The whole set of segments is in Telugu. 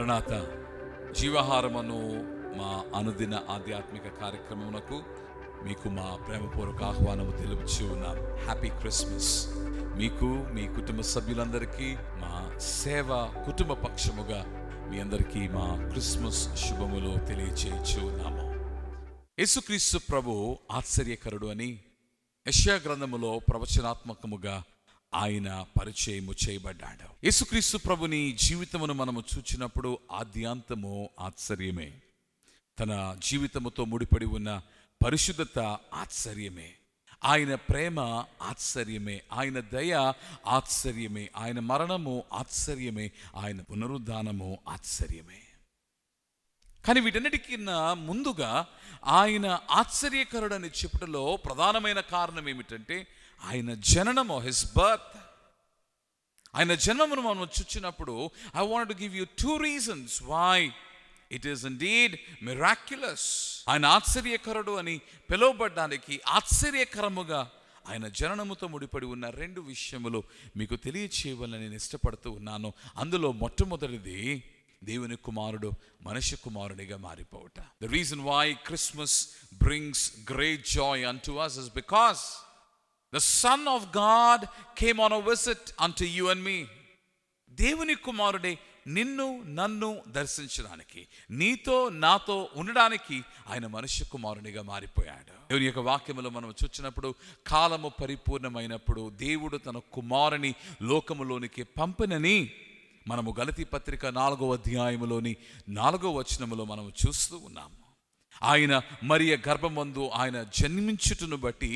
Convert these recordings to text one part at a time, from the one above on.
మరణాత జీవాహారమును మా అనుదిన ఆధ్యాత్మిక కార్యక్రమమునకు మీకు మా ప్రేమపూర్వక ఆహ్వానము తెలుపుచూ ఉన్నాం. హ్యాపీ క్రిస్మస్ మీకు, మీ కుటుంబ సభ్యులందరికీ మా సేవ కుటుంబ పక్షముగా మీ అందరికీ మా క్రిస్మస్ శుభములు తెలియచేయచ్చు ఉన్నాము. యేసుక్రీస్తు ప్రభు ఆశ్చర్యకరుడు అని యెషయా గ్రంథములో ప్రవచనాత్మకముగా ఆయన పరిచయము చేయబడ్డాడు. యేసుక్రీస్తు ప్రభుని జీవితమును మనము చూచినప్పుడు ఆద్యాంతము ఆశ్చర్యమే. తన జీవితముతో ముడిపడి ఉన్న పరిశుద్ధత ఆశ్చర్యమే, ఆయన ప్రేమ ఆశ్చర్యమే, ఆయన దయ ఆశ్చర్యమే, ఆయన మరణము ఆశ్చర్యమే, ఆయన పునరుద్ధానము ఆశ్చర్యమే. కానీ వీటన్నిటికీ ముందుగా ఆయన ఆశ్చర్యకరుడని చెప్పుటలో ప్రధానమైన కారణం ఏమిటంటే ఆయన జననము, హిస్ బర్త్. ఆయన జన్మమును మనం చూచినప్పుడు I want to give you 2 reasons why it is indeed miraculous. ఆయన ఆశ్చర్యకరుడు అని పిలువబడ్డానికి ఆశ్చర్యకరముగా ఆయన జననముతో ముడిపడి ఉన్న 2 విషయములు మీకు తెలియచేయాలని నేను ఇష్టపడుతూ ఉన్నాను. అందులో మొట్టమొదటిది దేవుని కుమారుడు మనుష్య కుమారునిగా మారిపోవట. The reason why Christmas brings great joy unto us is because the Son of God came on a visit unto you and me. దేవుని కుమారుడే నిన్ను నన్ను దర్శించడానికి, నీతో నాతో ఉండడానికి ఆయన మనుష్య కుమారునిగా మారిపోయాడు. దేవుని యొక్క వాక్యములో మనం చూచినప్పుడు కాలము పరిపూర్ణమైనప్పుడు దేవుడు తన కుమారుని లోకములోనికి పంపినని మనము గలతీ పత్రిక 4వ అధ్యాయములోని 4వ వచనములో మనము చూస్తూ ఉన్నాము. ఆయన మరియ గర్భమందు ఆయన జన్మించుటను బట్టి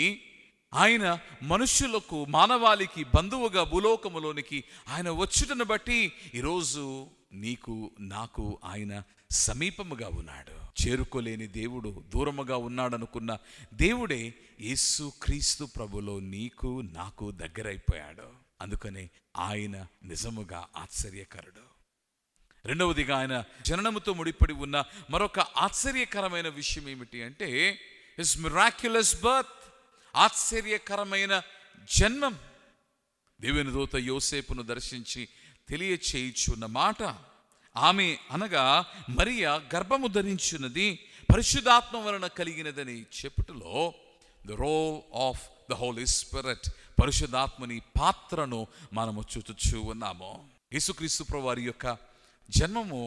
ఆయన మనుష్యులకు, మానవాళికి బంధువుగా భూలోకములోనికి ఆయన వచ్చుటను బట్టి ఈరోజు నీకు నాకు ఆయన సమీపముగా ఉన్నాడు. చేరుకోలేని దేవుడు, దూరముగా ఉన్నాడనుకున్న దేవుడే యేసు క్రీస్తు ప్రభులో నీకు నాకు దగ్గరైపోయాడు. అందుకనే ఆయన నిజముగా ఆశ్చర్యకరుడు. రెండవదిగా ఆయన జననముతో ముడిపడి ఉన్న మరొక ఆశ్చర్యకరమైన విషయం ఏమిటి అంటే హిస్ మిరాక్యులస్ బర్త్, ఆశ్చర్యకరమైన జన్మం. దేవుని దూత యోసేపును దర్శించి తెలియచేయుచున్న మాట, ఆమె అనగా మరియ గర్భము ధరించున్నది పరిశుద్ధాత్మ వలన కలిగినదని చెప్పుటలో the role of the holy spirit, పరిశుద్ధాత్మని పాత్రను మనము చూచుచూ ఉన్నాము. యేసుక్రీస్తు ప్రభు వారి యొక్క జన్మము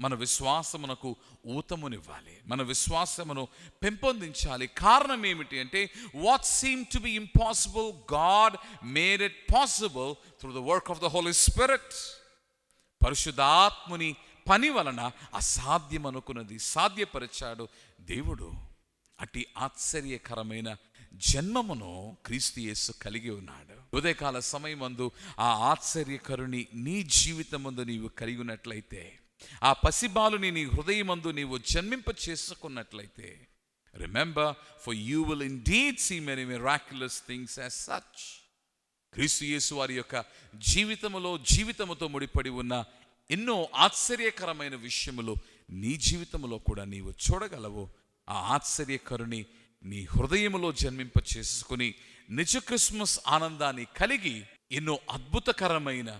మన విశ్వాసమునకు ఊతమునివ్వాలి, మన విశ్వాసమును పెంపొందించాలి. కారణం ఏమిటి అంటే what seem to be impossible God made it possible through the work of the holy spirit. పరిశుద్ధాత్ముని పని వలన అసాధ్యం అనుకున్నది సాధ్యపరిచాడు దేవుడు. అట్టి ఆశ్చర్యకరమైన జన్మమును క్రీస్తు యేసు కలిగి ఉన్నాడు. ఉదయకాల సమయమందు ఆ ఆశ్చర్యకరుని నీ జీవితమందు నీవు కలిగి ఉన్నట్లయితే, ఆ పసిబాలుని నీ హృదయమందు నీవు జన్మింప చేసుకున్నట్లయితే, remember for you will indeed see many miraculous things as such. క్రీస్తు యేసు వారి యొక్క జీవితముతో ముడిపడి ఉన్న ఎన్నో ఆశ్చర్యకరమైన విషయములు నీ జీవితంలో కూడా నీవు చూడగలవు. ఆ ఆశ్చర్యకరుని నీ హృదయములో జన్మింప చేసుకుని నిజ క్రిస్మస్ ఆనందాన్ని కలిగి ఎన్నో అద్భుతకరమైన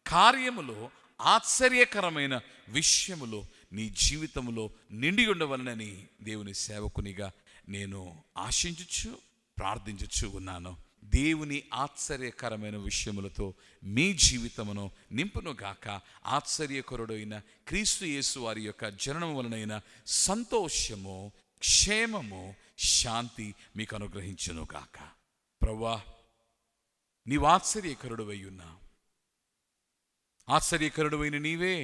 కార్యములు, ఆశ్చర్యకరమైన విషయములు నీ జీవితంలో నిండి ఉండవలనని దేవుని సేవకునిగా నేను ఆశించుచు ప్రార్థించుచు ఉన్నాను. దేవుని ఆశ్చర్యకరమైన విషయములతో మీ జీవితమును నింపునుగాక. ఆశ్చర్యకరుడైన క్రీస్తు యేసు వారి యొక్క జననం వలనైన సంతోషము, క్షేమము, శాంతి మీకు అనుగ్రహించునుగాక. ప్రభువా, నీవు ఆశ్చర్యకరుడవై ఉన్నావు. ఆశ్చర్యకరుడవైన నీవే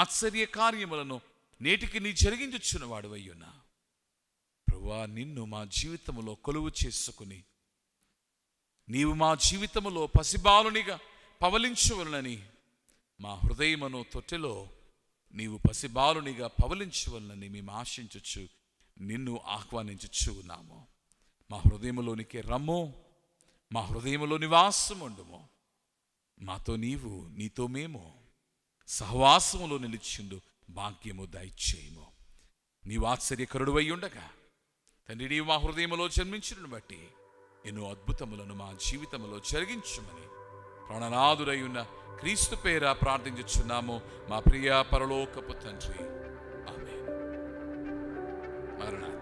ఆశ్చర్య కార్యములను నేటికి నీ జరిగించుచున్న వాడువై ఉన్నావు. ప్రభువా, నిన్ను మా జీవితములో కొలువు చేసుకుని నీవు మా జీవితములో పసిబాలునిగా పవలించవలనని, మా హృదయమును తొట్టెలో నీవు పసిబాలునిగా పవలించవలనని మేము ఆశించుచు నిన్ను ఆహ్వానించుచు ఉన్నాము. మా హృదయములోనికి రమ్ము, మా హృదయములో నివాసం ఉండుము. మాతో నీవు, నీతో మేము సహవాసములో నిలిచిండు భాగ్యము దయచేయము. నీవు ఆశ్చర్యకరుడువై ఉండగా తండ్రి, నీవు మా హృదయములో జన్మించును బట్టి ఎన్నో అద్భుతములను మా జీవితంలో జరిగించమని ప్రాణనాథుడై ఉన్న క్రీస్తు పేర ప్రార్థించుచున్నాము మా ప్రియ పరలోకపు తండ్రి. ఆమేన్. మరణాత్.